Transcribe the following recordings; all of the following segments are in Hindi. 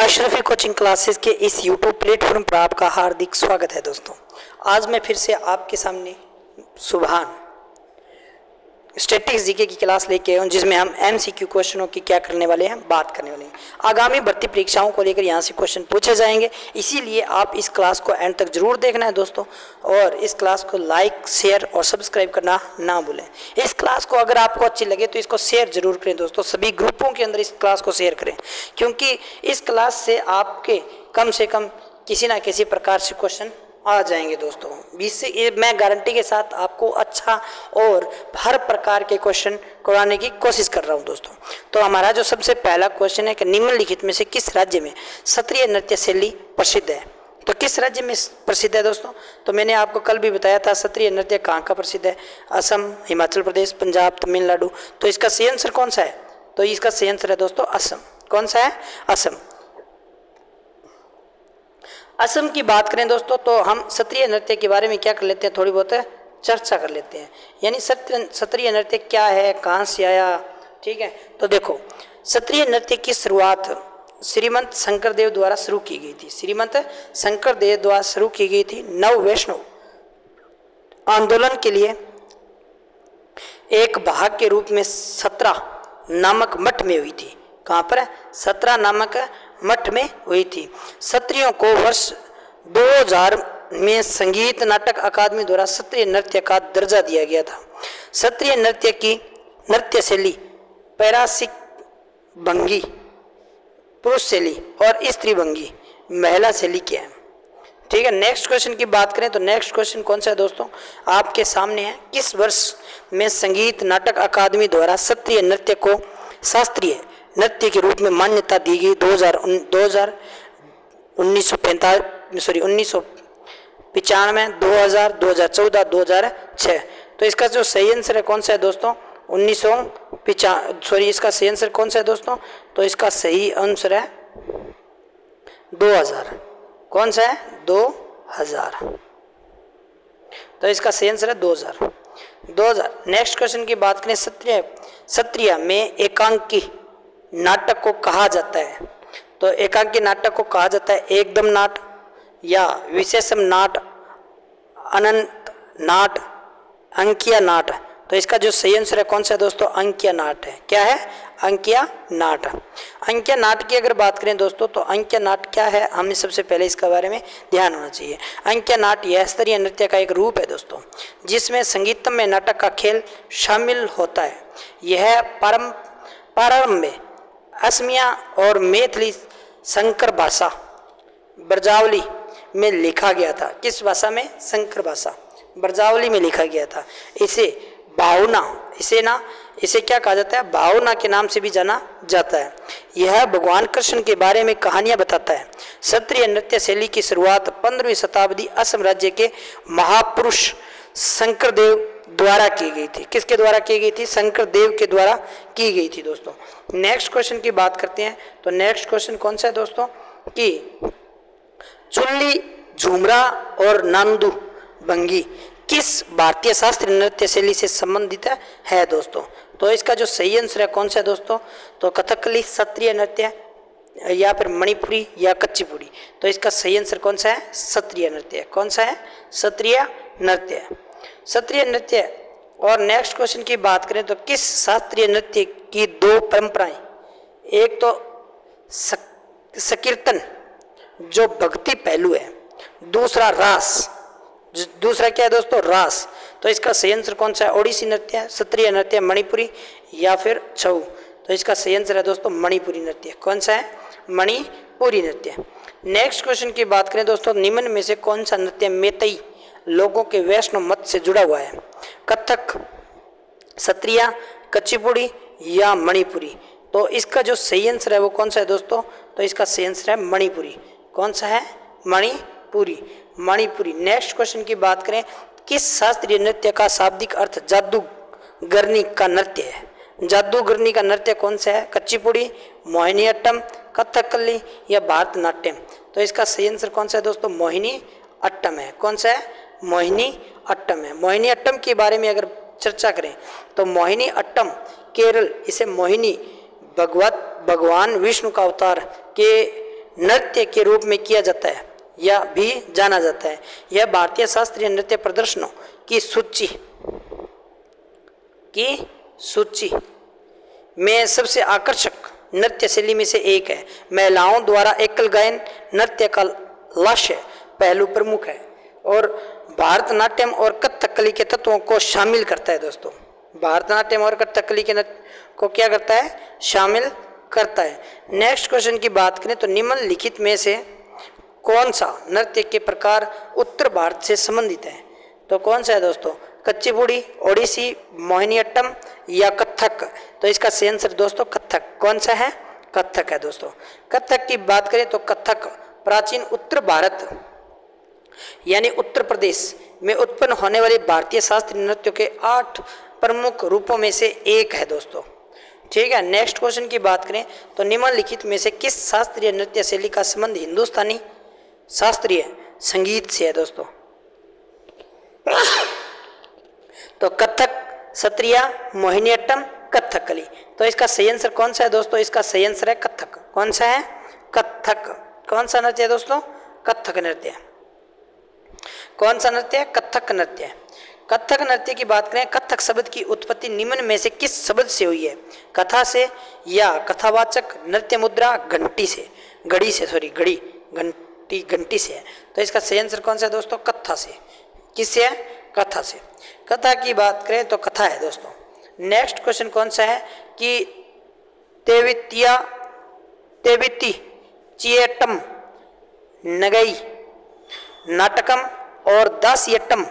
अशरफी कोचिंग क्लासेस के इस यूट्यूब प्लेटफॉर्म पर आपका हार्दिक स्वागत है दोस्तों। आज मैं फिर से आपके सामने सुभान स्टैटिक्स जीके की क्लास लेके आया हूँ, जिसमें हम एमसीक्यू क्वेश्चनों की क्या करने वाले हैं, बात करने वाले हैं। आगामी भर्ती परीक्षाओं को लेकर यहाँ से क्वेश्चन पूछे जाएंगे, इसीलिए आप इस क्लास को एंड तक जरूर देखना है दोस्तों। और इस क्लास को लाइक, शेयर और सब्सक्राइब करना ना भूलें। इस क्लास को अगर आपको अच्छी लगे तो इसको शेयर जरूर करें दोस्तों, सभी ग्रुपों के अंदर इस क्लास को शेयर करें, क्योंकि इस क्लास से आपके कम से कम किसी ना किसी प्रकार से क्वेश्चन आ जाएंगे दोस्तों। इससे मैं गारंटी के साथ आपको अच्छा और हर प्रकार के क्वेश्चन कराने की कोशिश कर रहा हूं दोस्तों। तो हमारा जो सबसे पहला क्वेश्चन है कि निम्नलिखित में से किस राज्य में शास्त्रीय नृत्य शैली प्रसिद्ध है। तो किस राज्य में प्रसिद्ध है दोस्तों? तो मैंने आपको कल भी बताया था शास्त्रीय नृत्य कहाँ का प्रसिद्ध है, असम, हिमाचल प्रदेश, पंजाब, तमिलनाडु। तो इसका सही आंसर कौन सा है? तो इसका सही आंसर है दोस्तों असम। कौन सा है? असम। असम की बात करें दोस्तों तो हम शास्त्रीय नृत्य के बारे में क्या कर लेते हैं, थोड़ी बहुत चर्चा कर लेते हैं। यानी शास्त्रीय नृत्य क्या है, कहाँ से आया, ठीक है। तो देखो, शास्त्रीय नृत्य की शुरुआत श्रीमंत शंकरदेव द्वारा शुरू की गई थी। श्रीमंत शंकरदेव द्वारा शुरू की गई थी। नव वैष्णव आंदोलन के लिए एक भाग के रूप में 17 नामक मठ में हुई थी। कहाँ पर? 17 नामक मठ में हुई थी। क्षत्रियों को वर्ष 2000 में संगीत नाटक अकादमी द्वारा क्षत्रिय नृत्य का दर्जा दिया गया था। क्षत्रिय नृत्य की नृत्य शैली पैरासिक भंगी पुरुष शैली और स्त्री भंगी महिला शैली क्या है, ठीक है। नेक्स्ट क्वेश्चन की बात करें तो नेक्स्ट क्वेश्चन कौन सा है दोस्तों, आपके सामने है। किस वर्ष में संगीत नाटक अकादमी द्वारा क्षत्रिय नृत्य को शास्त्रीय नृत्य के रूप में मान्यता दी गई? 1995, 2000, 2014, 2006। तो इसका जो सही आंसर है कौन सा है दोस्तों? इसका सही आंसर कौन सा है दोस्तों? तो इसका सही आंसर है 2000। कौन सा है? 2000। तो इसका सही आंसर है 2000। नेक्स्ट क्वेश्चन की बात करें, क्षत्रिय में एकांकी नाटक को कहा जाता है। तो एकांकी नाटक को कहा जाता है एकदम नाट या विशेषम नाट, अनंत नाट, अंकिया नाट। तो इसका जो सही आंसर है कौन सा है दोस्तों? अंकिया नाट है। क्या है? अंकिया नाट। अंकिया नाट की अगर बात करें दोस्तों तो अंकिया नाट क्या है, हमें सबसे पहले इसके बारे में ध्यान होना चाहिए। अंकिया नाट यह शास्त्रीय नृत्य का एक रूप है दोस्तों, जिसमें संगीतमय नाटक का खेल शामिल होता है। यह प्रारंभ में असमिया और मैथिली संकर भाषा ब्रजावली में लिखा गया था। किस भाषा में? संकर भाषा ब्रजावली में लिखा गया था। इसे भावना, इसे क्या कहा जाता है? भावना के नाम से भी जाना जाता है। यह भगवान कृष्ण के बारे में कहानियां बताता है। क्षत्रिय नृत्य शैली की शुरुआत 15वीं शताब्दी असम राज्य के महापुरुष शंकरदेव द्वारा की गई थी। किसके द्वारा की गई थी? शंकरदेव के द्वारा की गई थी दोस्तों। नेक्स्ट क्वेश्चन की बात करते हैं तो नेक्स्ट क्वेश्चन कौन सा है दोस्तों कि चुल्ली, झूमरा और नांदू भंगी किस भारतीय शास्त्रीय नृत्य शैली से संबंधित है दोस्तों? तो इसका जो सही आंसर है कौन सा है दोस्तों? तो कथकली, क्षत्रिय नृत्य या फिर मणिपुरी या कुचिपुड़ी। तो इसका सही आंसर कौन सा है? क्षत्रिय नृत्य। कौन सा है? क्षत्रिय नृत्य। शास्त्रीय नृत्य। और नेक्स्ट क्वेश्चन की बात करें तो किस शास्त्रीय नृत्य की 2 परंपराएं, एक तो संकीर्तन जो भक्ति पहलू है, दूसरा रास, दूसरा क्या है दोस्तों? रास। तो इसका सही आंसर कौन सा है? ओडिसी नृत्य, शास्त्रीय नृत्य, मणिपुरी या फिर छऊ। तो इसका सही आंसर है दोस्तों मणिपुरी नृत्य। कौन सा है? मणिपुरी नृत्य। नेक्स्ट क्वेश्चन की बात करें दोस्तों, निम्न में से कौन सा नृत्य मैतेई लोगों के वैष्णव मत से जुड़ा हुआ है? कथक, क्षत्रिय, कुचिपुड़ी या मणिपुरी। तो इसका जो सही आंसर है वो कौन सा है दोस्तों? तो इसका सही आंसर है मणिपुरी। कौन सा है? मणिपुरी। मणिपुरी। नेक्स्ट क्वेश्चन की बात करें, किस शास्त्रीय नृत्य का शाब्दिक अर्थ जादूगरनी का नृत्य है? जादूगरनी का नृत्य कौन सा है? कुचिपुड़ी, मोहिनीअट्टम, कथकली या भारतनाट्यम। तो इसका सही आंसर कौन सा है दोस्तों? मोहिनीअट्टम है। कौन सा है? मोहिनीअट्टम है। मोहिनीअट्टम के बारे में अगर चर्चा करें तो मोहिनीअट्टम केरल, इसे मोहिनी भगवान विष्णु का अवतार के नृत्य के रूप में किया जाता है या भी जाना जाता है। यह भारतीय शास्त्रीय नृत्य प्रदर्शनों की सूची में सबसे आकर्षक नृत्य शैली में से एक है। महिलाओं द्वारा एकल गायन नृत्य का लास्य पहलू प्रमुख है और भारतनाट्यम और कथकली के तत्वों को शामिल करता है। दोस्तों भारतनाट्यम और कथकली के नृत्य को क्या करता है, शामिल करता है। नेक्स्ट क्वेश्चन की बात करें तो निम्नलिखित में से कौन सा नृत्य के प्रकार उत्तर भारत से संबंधित है? तो कौन सा है दोस्तों, कुचिपुड़ी, ओडिसी, मोहिनीअट्टम या कथक? तो इसका सही आंसर दोस्तों कथक। कौन सा है, कथक है दोस्तों। कथक की बात करें तो कथक प्राचीन उत्तर भारत यानी उत्तर प्रदेश में उत्पन्न होने वाले भारतीय शास्त्रीय नृत्यों के 8 प्रमुख रूपों में से एक है दोस्तों। ठीक है, नेक्स्ट क्वेश्चन की बात करें तो निम्नलिखित में से किस शास्त्रीय नृत्य शैली का संबंध हिंदुस्तानी शास्त्रीय संगीत से है दोस्तों? तो कथक, सत्रिया, मोहिनीअट्टम, कथकली। तो इसका सही आंसर कौन सा है दोस्तों? इसका सही आंसर है कथक। कौन सा है, कथक। कौन सा नृत्य है दोस्तों? कथक नृत्य। कौन सा नृत्य है, कथक नृत्य। कथक नृत्य की बात करें, कथक शब्द की उत्पत्ति निम्न में से किस शब्द से हुई है? कथा से या कथावाचक नृत्य मुद्रा घंटी से, घड़ी से है। तो इसका सही आंसर कौन सा है दोस्तों? कथा से। किससे है? कथा से। कथा की बात करें तो कथा है दोस्तों। नेक्स्ट क्वेश्चन कौन सा है कि तेविति, चियट्टम, नगई, नाटकम और दासियट्टम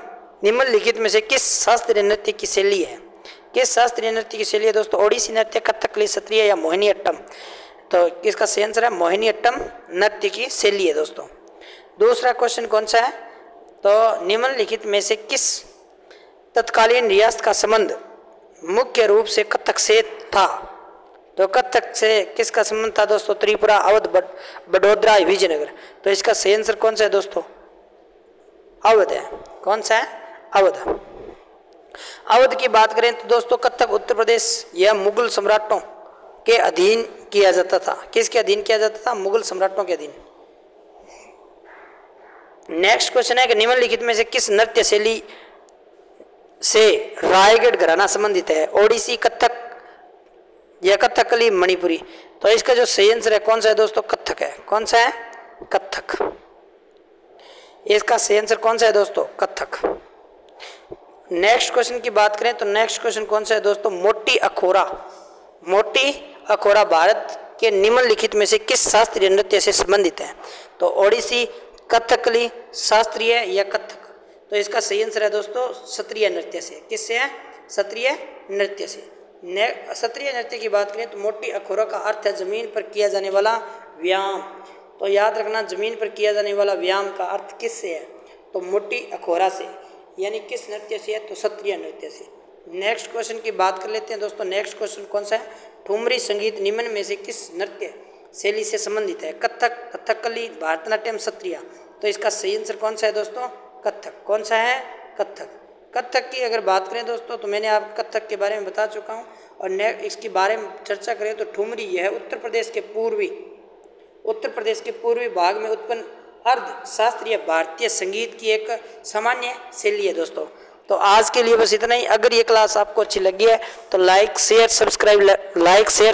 निम्नलिखित में से किस शास्त्रीय नृत्य की शैली है? किस शास्त्रीय नृत्य की शैली है दोस्तों? ओडिसी नृत्य, कथकली, सत्रिय या मोहिनीअट्टम? तो इसका सही आंसर है मोहिनीअट्टम नृत्य की शैली है दोस्तों। दूसरा क्वेश्चन कौन सा है? तो निम्नलिखित में से किस तत्कालीन रियासत का संबंध मुख्य रूप से कथक से था? तो कथक से किसका संबंध था दोस्तों? त्रिपुरा, अवध, बड़ौदा, विजयनगर। तो इसका सही आंसर कौन सा है दोस्तों? अवध है। कौन सा है? अवध। अवध की बात करें तो दोस्तों कथक उत्तर प्रदेश या मुगल सम्राटों के अधीन किया जाता था। किसके अधीन किया जाता था? मुगल सम्राटों के अधीन। नेक्स्ट क्वेश्चन है कि निम्नलिखित में से किस नृत्य शैली से रायगढ़ घराना संबंधित है? ओडिसी, कथक या कथकली, मणिपुरी? तो इसका जो सही आंसर है कौन सा है दोस्तों? कथक है। कौन सा है? कथक। इसका सही आंसर कौन सा है दोस्तों? कथक। नेक्स्ट क्वेश्चन की बात करें तो नेक्स्ट क्वेश्चन कौन सा है दोस्तों? मोटी अखोरा। मोटी अखोरा भारत के निम्नलिखित में से किस शास्त्रीय नृत्य से संबंधित है? तो ओडिसी, कथकली, शास्त्रीय या कथक? तो इसका सही आंसर है दोस्तों सत्रिय नृत्य से। किससे है? सत्रिय नृत्य से। सत्रिय नृत्य की बात करें तो मोटी अखोरा का अर्थ है जमीन पर किया जाने वाला व्यायाम। तो याद रखना, जमीन पर किया जाने वाला व्यायाम का अर्थ किससे है? तो मोटी अखोरा से। यानी किस नृत्य से है? तो सत्रिय नृत्य से। नेक्स्ट क्वेश्चन की बात कर लेते हैं दोस्तों। नेक्स्ट क्वेश्चन कौन सा है? ठुमरी संगीत निम्न में से किस नृत्य शैली से संबंधित है? कथक, कथकली, भारतनाट्यम, सत्रिया? तो इसका सही आंसर कौन सा है दोस्तों? कथक। कौन सा है? कथक। कथक की अगर बात करें दोस्तों तो मैंने आपको कथक के बारे में बता चुका हूँ। और इसके बारे में चर्चा करें तो ठुमरी यह उत्तर प्रदेश के पूर्वी भाग में उत्पन्न अर्ध शास्त्रीय भारतीय संगीत की एक सामान्य शैली है दोस्तों। तो आज के लिए बस इतना ही। अगर ये क्लास आपको अच्छी लगी है तो लाइक शेयर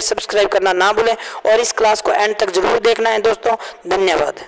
सब्सक्राइब करना ना भूलें और इस क्लास को एंड तक जरूर देखना है दोस्तों। धन्यवाद।